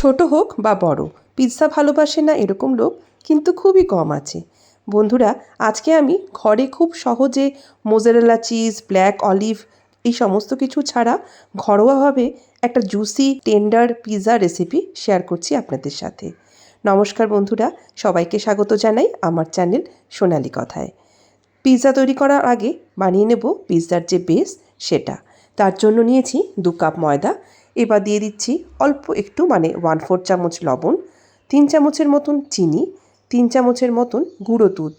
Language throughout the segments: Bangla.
ছোট হোক বা বড়, পিৎজা ভালোবাসে না এরকম লোক কিন্তু খুবই কম আছে। বন্ধুরা, আজকে আমি ঘরে খুব সহজে মোজারেলা চিজ, ব্ল্যাক অলিভ এই সমস্ত কিছু ছাড়া ঘরোয়াভাবে একটা juicy tender pizza recipe share করছি আপনাদের সাথে। নমস্কার বন্ধুরা, সবাইকে স্বাগত জানাই আমার চ্যানেল সোনালি কথায়। পিৎজা তৈরি করার আগে বানিয়ে নেব পিৎজার যে বেস সেটা। তার জন্য নিয়েছি 2 কাপ ময়দা। এবার দিয়ে দিচ্ছি অল্প একটু 1/4 চামচ লবণ, 3 চামচের মতন চিনি, 3 চামচের মতন গুঁড়ো দুধ।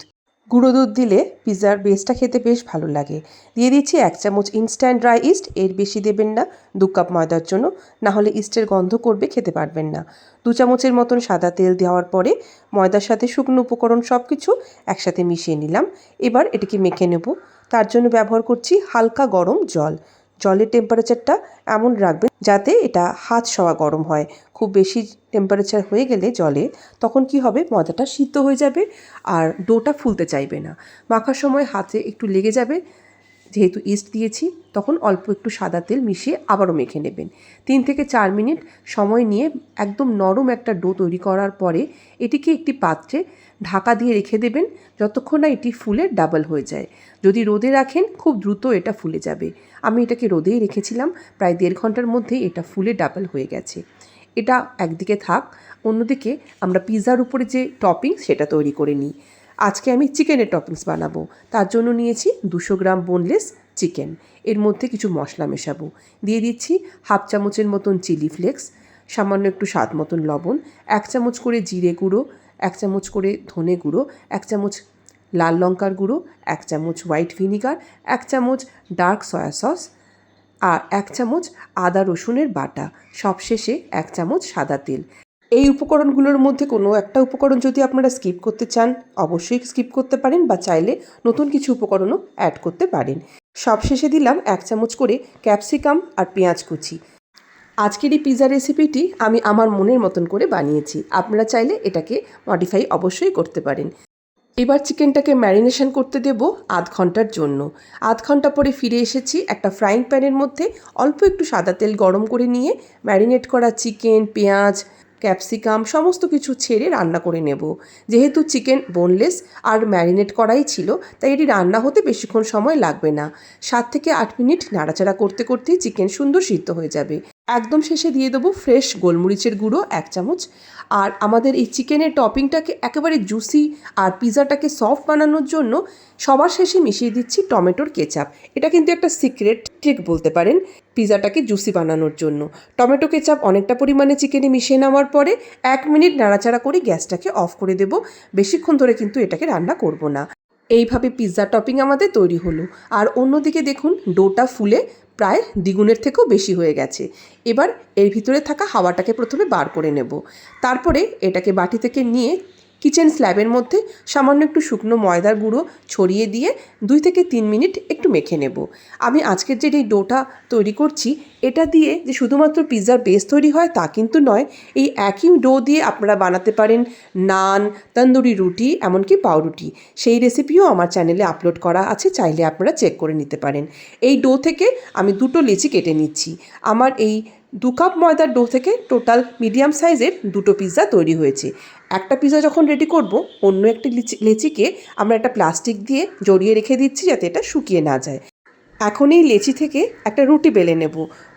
গুঁড়ো দুধ দিলে পিৎজার বেসটা খেতে বেশ ভালো লাগে। দিয়ে দিচ্ছি 1 চামচ ইনস্ট্যান্ট ড্রাই ইস্ট, এর বেশি দেবেন না 2 কাপ ময়দার জন্য, নাহলে ইস্টের গন্ধ করবে, খেতে পারবেন না। 2 চামচের মতন সাদা তেল দেওয়ার পরে ময়দার সাথে শুকনো উপকরণ সব কিছু একসাথে মিশিয়ে নিলাম। এবার এটাকে মেখে নেব। তার জন্য ব্যবহার করছি হালকা গরম জল। জলের টেম্পারেচারটা এমন রাখবেন যাতে এটা হাত ছোঁয়া গরম হয়। খুব বেশি টেম্পারেচার হয়ে গেলে জলে, তখন কি হবে, ময়দাটা সিদ্ধ হয়ে যাবে আর ডোটা ফুলতে চাইবে না। মাখার সময় হাতে একটু লেগে যাবে, যেহেতু ইস্ট দিয়েছি। তখন অল্প একটু সাদা তেল মিশিয়ে আবারও মেখে নেবেন। 3 থেকে 4 মিনিট সময় নিয়ে একদম নরম একটা ডো তৈরি করার পরে এটিকে একটি পাত্রে ঢাকা দিয়ে রেখে দেবেন যতক্ষণ না এটি ফুলে ডাবল হয়ে যায়। যদি রোদে রাখেন খুব দ্রুত এটা ফুলে যাবে। আমি এটাকে রোদেই রেখেছিলাম, প্রায় 1.5 ঘন্টার মধ্যেই এটা ফুলে ডাবল হয়ে গেছে। এটা একদিকে থাক, অন্যদিকে আমরা পিৎজার উপরে যে টপিংস সেটা তৈরি করে নিই। আজকে আমি চিকেনের টপিংস বানাবো। তার জন্য নিয়েছি 200 গ্রাম বোনলেস চিকেন। এর মধ্যে কিছু মশলা মেশাবো। দিয়ে দিচ্ছি 1/2 চামচের মতন চিলি ফ্লেক্স, সামান্য একটু স্বাদ মতন লবণ, 1 চামচ করে জিরে গুঁড়ো, 1 চামচ করে ধনে গুঁড়ো, 1 চামচ লাল লঙ্কার গুঁড়ো, 1 চামচ হোয়াইট ভিনিগার, 1 চামচ ডার্ক সয়া সস আর 1 চামচ আদা রসুনের বাটা, সবশেষে 1 চামচ সাদা তেল। এই উপকরণগুলোর মধ্যে কোনো একটা উপকরণ যদি আপনারা স্কিপ করতে চান অবশ্যই স্কিপ করতে পারেন, বা চাইলে নতুন কিছু উপকরণও অ্যাড করতে পারেন। সবশেষে দিলাম 1 চামচ করে ক্যাপসিকাম আর পেঁয়াজ কুচি। আজকের এই পিৎজা রেসিপিটি আমি আমার মনের মতন করে বানিয়েছি। আপনারা চাইলে এটাকে মডিফাই অবশ্যই করতে পারেন। এবার চিকেনটাকে ম্যারিনেশন করতে দেব আধ ঘন্টার জন্য। আধ ঘন্টা পরে ফিরে এসেছি। একটা ফ্রাইং প্যানের মধ্যে অল্প একটু সাদা তেল গরম করে নিয়ে ম্যারিনেট করা চিকেন, পেঁয়াজ, ক্যাপসিকাম সমস্ত কিছু ছেড়ে রান্না করে নেব। যেহেতু চিকেন বোনলেস আর ম্যারিনেট করাই ছিল, তাই এটি রান্না হতে বেশিক্ষণ সময় লাগবে না। 7 থেকে 8 মিনিট নাড়াচাড়া করতে করতেই চিকেন সুন্দর সিদ্ধ হয়ে যাবে। একদম শেষে দিয়ে দেবো ফ্রেশ গোলমরিচের গুঁড়ো 1 চামচ। আর আমাদের এই চিকেনের টপিংটাকে একেবারে জুসি আর পিৎজাটাকে সফট বানানোর জন্য সবার শেষে মিশিয়ে দিচ্ছি টমেটোর কেচাপ। এটা কিন্তু একটা সিক্রেট ট্রিক বলতে পারেন পিৎজাটাকে জুসি বানানোর জন্য। টমেটো কেচাপ অনেকটা পরিমাণে চিকেনে মিশিয়ে নেওয়ার পরে 1 মিনিট নাড়াচাড়া করে গ্যাসটাকে অফ করে দেব। বেশিক্ষণ ধরে কিন্তু এটাকে রান্না করব না। এইভাবে পিৎজা টপিং আমাদের তৈরি হলো। আর অন্যদিকে দেখুন ডোটা ফুলে প্রায় দ্বিগুণের থেকেও বেশি হয়ে গেছে। এবার এর ভিতরে থাকা হাওয়াটাকে প্রথমে বার করে নেব। তারপরে এটাকে বাটি থেকে নিয়ে কিচেন স্ল্যাবের মধ্যে সামান্য একটু শুকনো ময়দার গুঁড়ো ছড়িয়ে দিয়ে 2 থেকে 3 মিনিট একটু মেখে নেব। আমি আজকের যে এই ডোটা তৈরি করছি এটা দিয়ে যে শুধুমাত্র পিৎজার বেস তৈরি হয় তা কিন্তু নয়। এই একই ডো দিয়ে আপনারা বানাতে পারেন নান, তন্দুরি রুটি, এমনকি পাউরুটি। সেই রেসিপিও আমার চ্যানেলে আপলোড করা আছে, চাইলে আপনারা চেক করে নিতে পারেন। এই ডো থেকে আমি 2টো লেচি কেটে নিচ্ছি। আমার এই 2 কাপ ময়দার ডো থেকে টোটাল মিডিয়াম সাইজের 2টো পিৎজা তৈরি হয়েছে। একটা পিৎজা যখন রেডি করব, অন্য একটি লেচিকে আমরা একটা প্লাস্টিক দিয়ে জড়িয়ে রেখে দিচ্ছি যাতে এটা শুকিয়ে না যায়। এখন এই লেচি থেকে একটা রুটি বেলে নেব।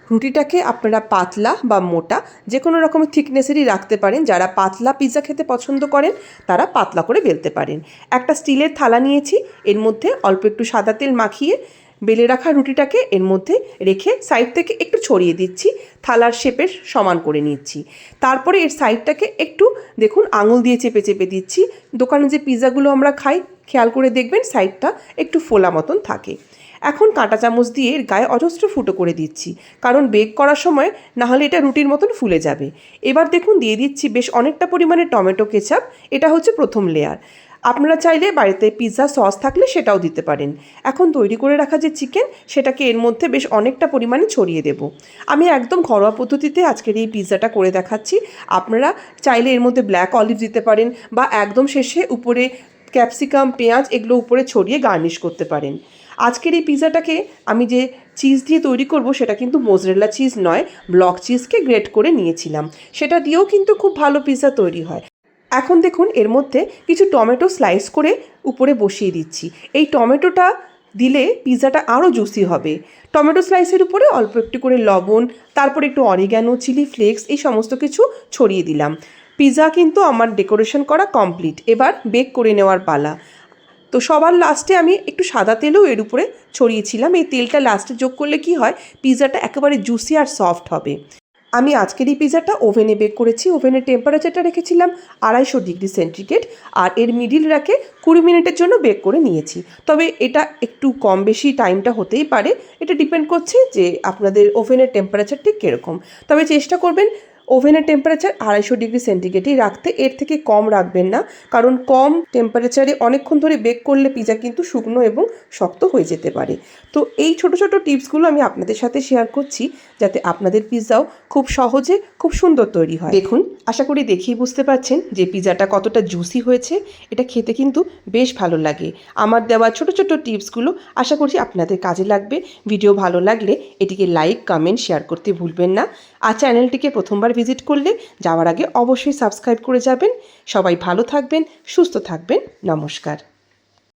রুটিটাকে আপনারা পাতলা বা মোটা যে কোনো রকমের থিকনেসেরই রাখতে পারেন। যারা পাতলা পিৎজা খেতে পছন্দ করেন তারা পাতলা করে বেলতে পারেন। একটা স্টিলের থালা নিয়েছি, এর মধ্যে অল্প একটু সাদা তেল মাখিয়ে বেলে রাখা রুটিটাকে এর মধ্যে রেখে সাইড থেকে একটু ছড়িয়ে দিচ্ছি, থালার শেপের সমান করে নিচ্ছি। তারপরে এর সাইডটাকে একটু দেখুন আঙুল দিয়ে চেপে চেপে দিচ্ছি। দোকানে যে পিৎজাগুলো আমরা খাই খেয়াল করে দেখবেন সাইডটা একটু ফোলা মতন থাকে। এখন কাঁটা চামচ দিয়ে এর গায়ে অজস্র ফুটো করে দিচ্ছি, কারণ বেক করার সময় নাহলে এটা রুটির মতন ফুলে যাবে। এবার দেখুন দিয়ে দিচ্ছি বেশ অনেকটা পরিমাণে টমেটো কেচাপ। এটা হচ্ছে প্রথম লেয়ার। আপনারা চাইলে বাড়িতে পিৎজা সস থাকলে সেটাও দিতে পারেন। এখন তৈরি করে রাখা যে চিকেন সেটাকে এর মধ্যে বেশ অনেকটা পরিমাণে ছড়িয়ে দেব। আমি একদম ঘরোয়া পদ্ধতিতে আজকের এই পিৎজাটা করে দেখাচ্ছি। আপনারা চাইলে এর মধ্যে ব্ল্যাক অলিভ দিতে পারেন, বা একদম শেষে উপরে ক্যাপসিকাম, পেঁয়াজ এগুলো উপরে ছড়িয়ে গার্নিশ করতে পারেন। আজকের এই পিৎজাটাকে আমি যে চিজ দিয়ে তৈরি করব সেটা কিন্তু মোজারেলা চিজ নয়, ব্লক চিজকে গ্রেট করে নিয়েছিলাম। সেটা দিয়েও কিন্তু খুব ভালো পিৎজা তৈরি হয়। এখন দেখুন এর মধ্যে কিছু টমেটো স্লাইস করে উপরে বসিয়ে দিচ্ছি। এই টমেটোটা দিলে পিৎজাটা আরও জুসি হবে। টমেটো স্লাইসের উপরে অল্প একটু করে লবণ, তারপর একটু অরিগ্যানো, চিলি ফ্লেক্স এই সমস্ত কিছু ছড়িয়ে দিলাম। পিৎজা কিন্তু আমার ডেকোরেশন করা কমপ্লিট। এবার বেক করে নেওয়ার পালা। তো সবার লাস্টে আমি একটু সাদা তেলও এর উপরে ছড়িয়েছিলাম। এই তেলটা লাস্টে যোগ করলে কি হয়, পিৎজাটা একেবারে জুসি আর সফট হবে। আমি আজকের এই পিৎজাটা ওভেনে বেক করেছি। ওভেনের টেম্পারেচারটা রেখেছিলাম 250 ডিগ্রি সেন্টিগ্রেড, আর এর মিডিল র্যাকে 20 মিনিটের জন্য বেক করে নিয়েছি। তবে এটা একটু কম বেশি টাইমটা হতেই পারে, এটা ডিপেন্ড করছে যে আপনাদের ওভেনের টেম্পারেচার ঠিক কীরকম। তবে চেষ্টা করবেন ওভেনের টেম্পারেচার 250 ডিগ্রি সেন্টিগ্রেডই রাখতে, এর থেকে কম রাখবেন না, কারণ কম টেম্পারেচারে অনেকক্ষণ ধরে বেক করলে পিৎজা কিন্তু শুকনো এবং শক্ত হয়ে যেতে পারে। তো এই ছোট ছোট টিপসগুলো আমি আপনাদের সাথে শেয়ার করছি, যাতে আপনাদের পিৎজাও খুব সহজে খুব সুন্দর তৈরি হয়। দেখুন, আশা করি দেখেই বুঝতে পারছেন যে পিৎজাটা কতটা জুসি হয়েছে। এটা খেতে কিন্তু বেশ ভালো লাগে। আমার দেওয়া ছোট ছোট টিপসগুলো আশা করছি আপনাদের কাজে লাগবে। ভিডিও ভালো লাগলে এটিকে লাইক, কমেন্ট, শেয়ার করতে ভুলবেন না। আর চ্যানেলটিকে প্রথমবার ভিজিট করলে যাওয়ার আগে অবশ্যই সাবস্ক্রাইব করে যাবেন। সবাই ভালো থাকবেন, সুস্থ থাকবেন। নমস্কার।